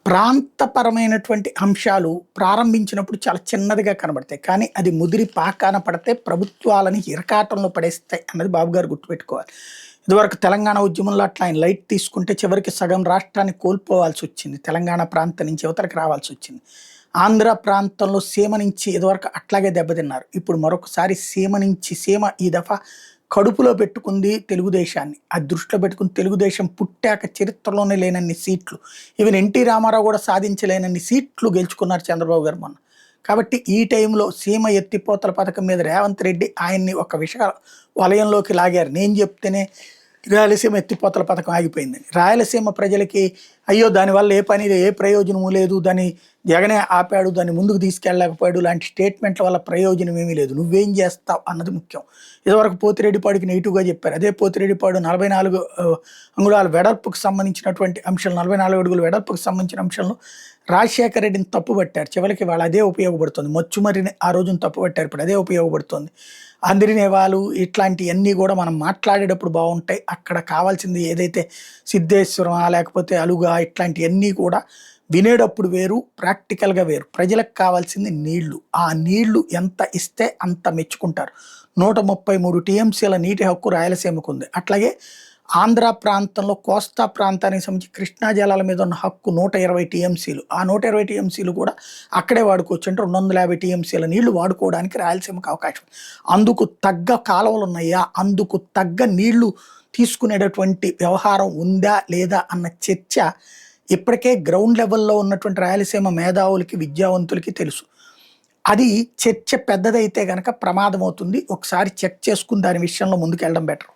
ప్రాంతపరమైనటువంటి అంశాలు ప్రారంభించినప్పుడు చాలా చిన్నదిగా కనబడతాయి. కానీ అది ముదిరి పాకాన పడితే ప్రభుత్వాలని ఇరకాటంలో పడేస్తాయి అన్నది బాబు గారు గుర్తుపెట్టుకోవాలి. ఇదివరకు తెలంగాణ ఉద్యమంలో అట్లా ఆయన లైట్ తీసుకుంటే చివరికి సగం రాష్ట్రాన్ని కోల్పోవాల్సొచ్చింది. తెలంగాణ ప్రాంతం నుంచి యువతలకు రావాల్సొచ్చింది. ఆంధ్ర ప్రాంతంలో సీమ నుంచి ఇదివరకు అట్లాగే దెబ్బతిన్నారు. ఇప్పుడు మరొకసారి సీమ నుంచి సీమ ఈ దఫా కడుపులో పెట్టుకుంది తెలుగుదేశాన్ని. అది దృష్టిలో పెట్టుకుని తెలుగుదేశం పుట్టాక చరిత్రలోనే లేనన్ని సీట్లు, ఈవెన్ ఎన్టీ రామారావు కూడా సాధించలేనన్ని సీట్లు గెలుచుకున్నారు చంద్రబాబు గారు మొన్న. కాబట్టి ఈ టైంలో సీమ ఎత్తిపోతల పథకం మీద రేవంత్ రెడ్డి ఆయన్ని ఒక వలయంలోకి లాగారు. నేను చెప్తేనే రాయలసీమ ఎత్తిపోతల పథకం ఆగిపోయిందని. రాయలసీమ ప్రజలకి అయ్యో దానివల్ల ఏ పని ఏ ప్రయోజనము లేదు, దాన్ని జగనే ఆపాడు, దాన్ని ముందుకు తీసుకెళ్ళలేకపోయాడు లాంటి స్టేట్మెంట్ల వల్ల ప్రయోజనం ఏమీ లేదు, నువ్వేం చేస్తావు అన్నది ముఖ్యం. ఇదివరకు పోతిరెడ్డిపాడుకి నెగిటివ్గా చెప్పారు. అదే పోతిరెడ్డిపాడు 44 అంగుళాల వెడల్పుకు సంబంధించినటువంటి అంశాలు, 44 అడుగుల వెడల్పుకు సంబంధించిన అంశాలను రాజశేఖర రెడ్డిని తప్పుపట్టారు. చివరికి వాళ్ళు అదే ఉపయోగపడుతుంది. మచ్చుమరిని ఆ రోజున తప్పుపట్టారు, ఇప్పుడు అదే ఉపయోగపడుతుంది. అందరినేవాళ్ళు ఇట్లాంటివన్నీ కూడా మనం మాట్లాడేటప్పుడు బాగుంటాయి. అక్కడ కావాల్సింది ఏదైతే సిద్ధేశ్వరం లేకపోతే అలుగా ఇట్లాంటివన్నీ కూడా వినేటప్పుడు వేరు, ప్రాక్టికల్గా వేరు. ప్రజలకు కావాల్సింది నీళ్లు. ఆ నీళ్లు ఎంత ఇస్తే అంత మెచ్చుకుంటారు. 133 టీఎంసీల నీటి హక్కు రాయలసీమకు ఉంది. అట్లాగే ఆంధ్ర ప్రాంతంలో కోస్తా ప్రాంతానికి సంబంధించి కృష్ణా జలాల మీద ఉన్న హక్కు 120 టీఎంసీలు. ఆ 120 టీఎంసీలు కూడా అక్కడే వాడుకోవచ్చు. అంటే 250 టీఎంసీల నీళ్లు వాడుకోవడానికి రాయలసీమకు అవకాశం. అందుకు తగ్గ కాలువలు ఉన్నాయా, అందుకు తగ్గ నీళ్లు తీసుకునేటటువంటి వ్యవహారం ఉందా లేదా అన్న చర్చ ఇప్పటికే గ్రౌండ్ లెవెల్లో ఉన్నటువంటి రాయలసీమ మేధావులకి విద్యావంతులకి తెలుసు. అది చర్చ పెద్దదైతే కనుక ప్రమాదం అవుతుంది. ఒకసారి చెక్ చేసుకుని దాని విషయంలో ముందుకు వెళ్ళడం బెటర్.